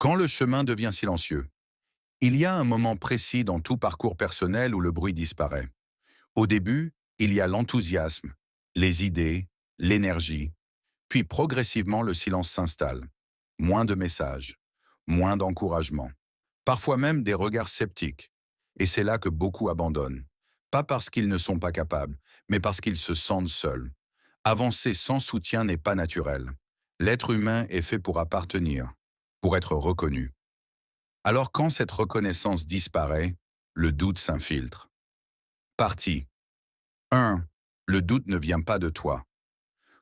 Quand le chemin devient silencieux, il y a un moment précis dans tout parcours personnel où le bruit disparaît. Au début, il y a l'enthousiasme, les idées, l'énergie, puis progressivement le silence s'installe. Moins de messages, moins d'encouragement, parfois même des regards sceptiques. Et c'est là que beaucoup abandonnent. Pas parce qu'ils ne sont pas capables, mais parce qu'ils se sentent seuls. Avancer sans soutien n'est pas naturel. L'être humain est fait pour appartenir, pour être reconnu. Alors quand cette reconnaissance disparaît, le doute s'infiltre. Partie 1. Le doute ne vient pas de toi.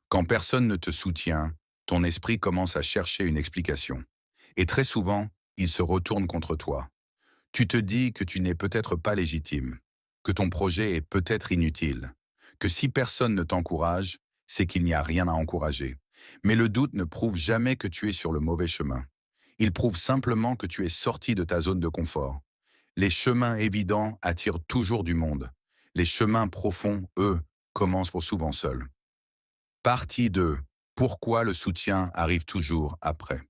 Quand personne ne te soutient, ton esprit commence à chercher une explication. Et très souvent, il se retourne contre toi. Tu te dis que tu n'es peut-être pas légitime, que ton projet est peut-être inutile, que si personne ne t'encourage, c'est qu'il n'y a rien à encourager. Mais le doute ne prouve jamais que tu es sur le mauvais chemin. Il prouve simplement que tu es sorti de ta zone de confort. Les chemins évidents attirent toujours du monde. Les chemins profonds, eux, commencent pour souvent seuls. Partie 2. Pourquoi le soutien arrive toujours après?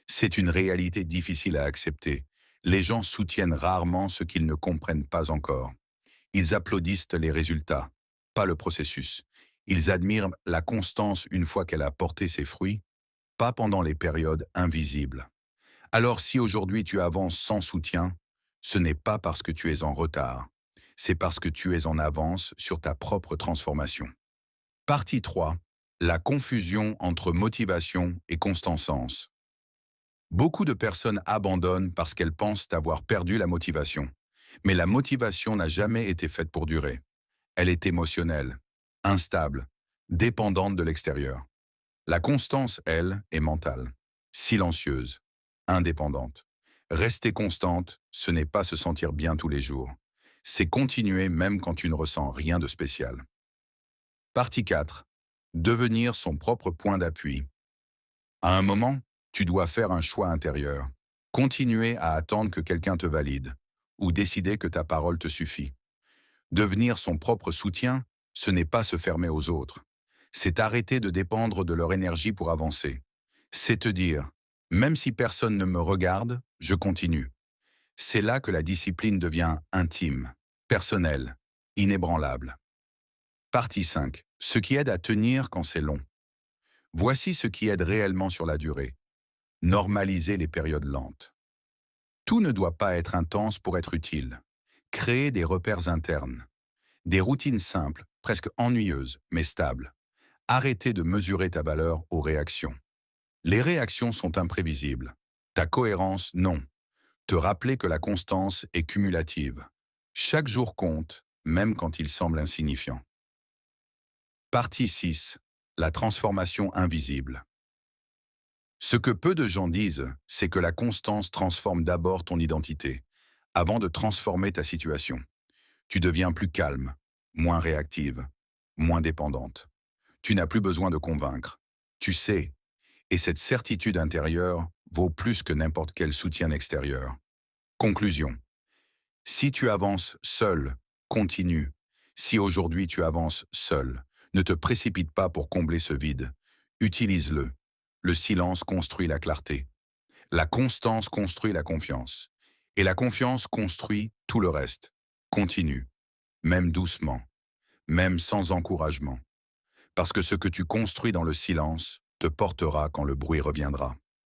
C'est une réalité difficile à accepter. Les gens soutiennent rarement ce qu'ils ne comprennent pas encore. Ils applaudissent les résultats, pas le processus. Ils admirent la constance une fois qu'elle a porté ses fruits, pas pendant les périodes invisibles. Alors si aujourd'hui tu avances sans soutien, ce n'est pas parce que tu es en retard, c'est parce que tu es en avance sur ta propre transformation. Partie 3. La confusion entre motivation et constance. Beaucoup de personnes abandonnent parce qu'elles pensent avoir perdu la motivation. Mais la motivation n'a jamais été faite pour durer. Elle est émotionnelle, instable, dépendante de l'extérieur. La constance, elle, est mentale, silencieuse, indépendante. Rester constante, ce n'est pas se sentir bien tous les jours. C'est continuer même quand tu ne ressens rien de spécial. Partie 4. Devenir son propre point d'appui. À un moment, tu dois faire un choix intérieur. Continuer à attendre que quelqu'un te valide, ou décider que ta parole te suffit. Devenir son propre soutien, ce n'est pas se fermer aux autres. C'est arrêter de dépendre de leur énergie pour avancer. C'est te dire, même si personne ne me regarde, je continue. C'est là que la discipline devient intime, personnelle, inébranlable. Partie 5. Ce qui aide à tenir quand c'est long. Voici ce qui aide réellement sur la durée. Normaliser les périodes lentes. Tout ne doit pas être intense pour être utile. Créer des repères internes. Des routines simples, presque ennuyeuses, mais stables. Arrêter de mesurer ta valeur aux réactions. Les réactions sont imprévisibles. Ta cohérence, non. Te rappeler que la constance est cumulative. Chaque jour compte, même quand il semble insignifiant. Partie 6. La transformation invisible. Ce que peu de gens disent, c'est que la constance transforme d'abord ton identité, avant de transformer ta situation. Tu deviens plus calme, moins réactive, moins dépendante. Tu n'as plus besoin de convaincre. Tu sais, et cette certitude intérieure vaut plus que n'importe quel soutien extérieur. Conclusion. Si tu avances seul, continue. Si aujourd'hui tu avances seul, ne te précipite pas pour combler ce vide. Utilise-le. Le silence construit la clarté. La constance construit la confiance. Et la confiance construit tout le reste. Continue, même doucement, même sans encouragement. Parce que ce que tu construis dans le silence te portera quand le bruit reviendra.